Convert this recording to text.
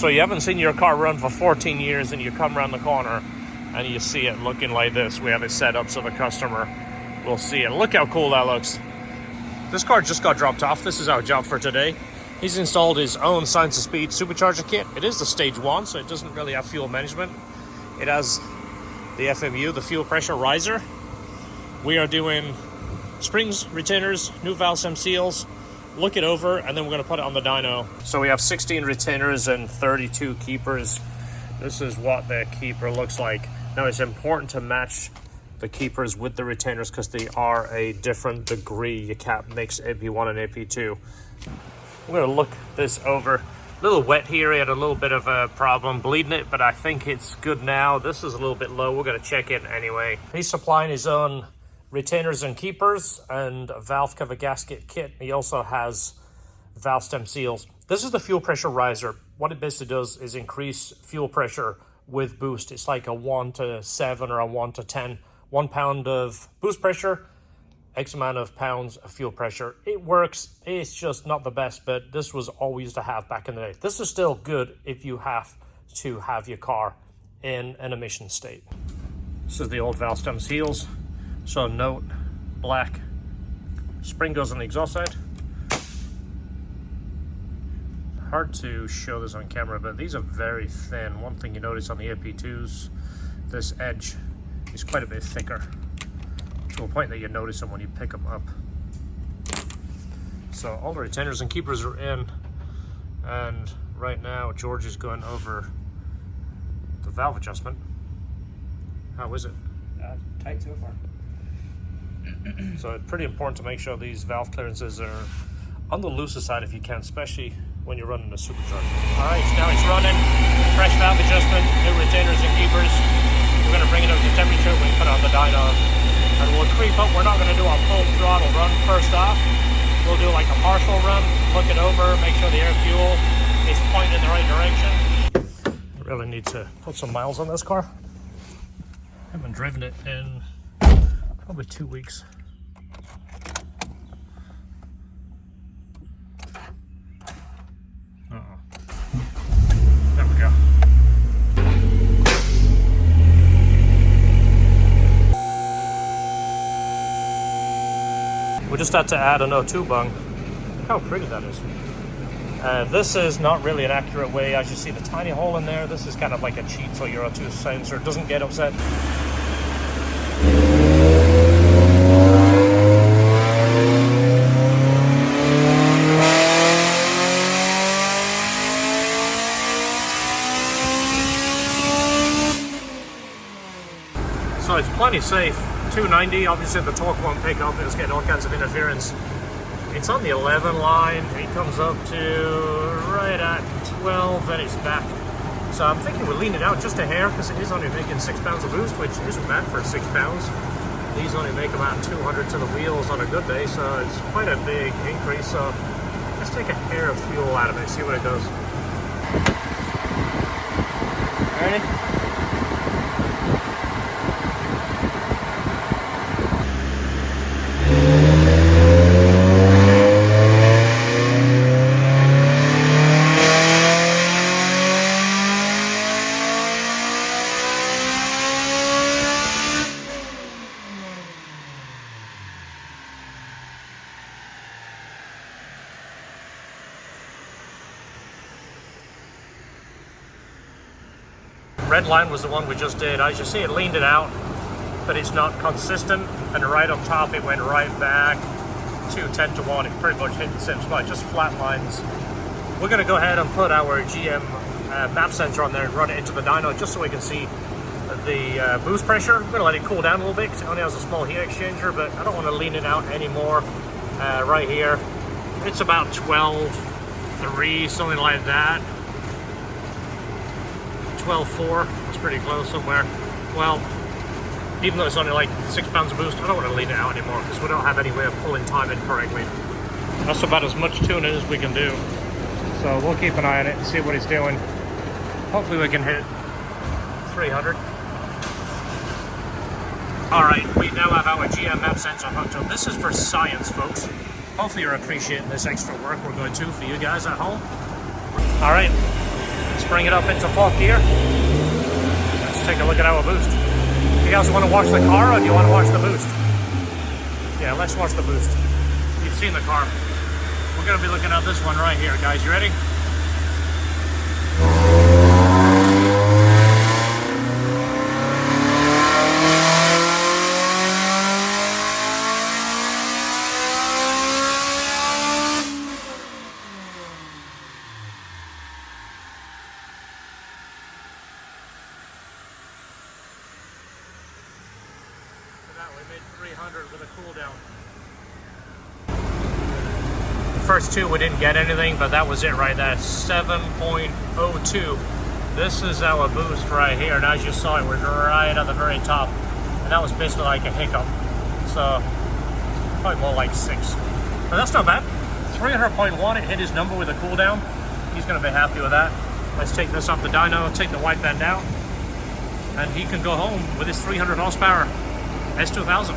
So you haven't seen your car run for 14 years and you come around the corner and you see it looking like this. We have it set up so the customer will see it. Look how cool that looks. This car just got dropped off. This is our job for today. He's installed his own Science of Speed supercharger kit. It is the stage 1, so it doesn't really have fuel management. It has the FMU, the fuel pressure riser. We are doing springs, retainers, new valve stem seals, look it over, and then we're going to put it on the dyno. So we have 16 retainers and 32 keepers. This is what the keeper looks like. Now it's important to match the keepers with the retainers because they are a different degree. You can't mix AP1 and AP2. I'm going to look this over. A little wet here. He had a little bit of a problem bleeding it, but I think it's good now. This is a little bit low. We're going to check it anyway. He's supplying his own retainers and keepers and a valve cover gasket kit. He also has valve stem seals. This is the fuel pressure riser. What it basically does is increase fuel pressure with boost. It's like a 1 to 7 or a 1 to 10. 1 pound of boost pressure, X amount of pounds of fuel pressure. It works. It's just not the best, but this was all we used to have back in the day. This is still good if you have to have your car in an emission state. This is the old valve stem seals. So note, black. Spring goes on the exhaust side. Hard to show this on camera, but these are very thin. One thing you notice on the AP2s, this edge is quite a bit thicker, to a point that you notice them when you pick them up. So all the retainers and keepers are in, and right now George is going over the valve adjustment. How is it? Tight so far. So it's pretty important to make sure these valve clearances are on the looser side if you can, especially when you're running a supercharger. All right, now it's running. Fresh valve adjustment, new retainers and keepers. We're going to bring it up to temperature when we put it on the dyno, and we'll creep up. We're not going to do a full throttle run first off. We'll do like a partial run, look it over, make sure the air fuel is pointed in the right direction. I really need to put some miles on this car. I haven't driven it in probably 2 weeks. There we go. We just had to add an O2 bung. Look how pretty that is. This is not really an accurate way. As you see the tiny hole in there, this is kind of like a cheat so your O2 sensor doesn't get upset. So it's plenty safe. 290, obviously the torque won't pick up, it's getting all kinds of interference. It's on the 11 line, it comes up to right at 12, then it's back. So I'm thinking we'll lean it out just a hair because it is only making 6 pounds of boost, which isn't bad for 6 pounds. These only make about 200 to the wheels on a good day, so it's quite a big increase. So let's take a hair of fuel out of it, see what it does. Ready? Red line was the one we just did. As you see, it leaned it out, but it's not consistent. And right on top, it went right back to 10 to 1. It pretty much hit the same spot, just flat lines. We're going to go ahead and put our GM map sensor on there and run it into the dyno just so we can see the boost pressure. I'm going to let it cool down a little bit because it only has a small heat exchanger, but I don't want to lean it out anymore. Right here, it's about 12.3, something like that. 12.4, it's pretty close somewhere. Well, even though it's only like 6 pounds of boost, I don't want to lean it out anymore because we don't have any way of pulling time in correctly. That's about as much tuning as we can do. So we'll keep an eye on it and see what it's doing. Hopefully we can hit 300. All right, we now have our GM map sensor hooked up. This is for science, folks. Hopefully you're appreciating this extra work we're going to for you guys at home. All right, let's bring it up into 4th gear. Let's take a look at our boost. You guys want to watch the car or do you want to watch the boost? Yeah, let's watch the boost. You've seen the car. We're going to be looking at this one right here, guys. You ready? We made 300 with a cool down. The first two we didn't get anything, but that was it right there. 7.02. This is our boost right here, and as you saw, it was right at the very top, and that was basically like a hiccup. So probably more like 6. But that's not bad. 300.1. It hit his number with a cool down. He's going to be happy with that. Let's take this off the dyno, take the white band out, and he can go home with his 300 horsepower S2000.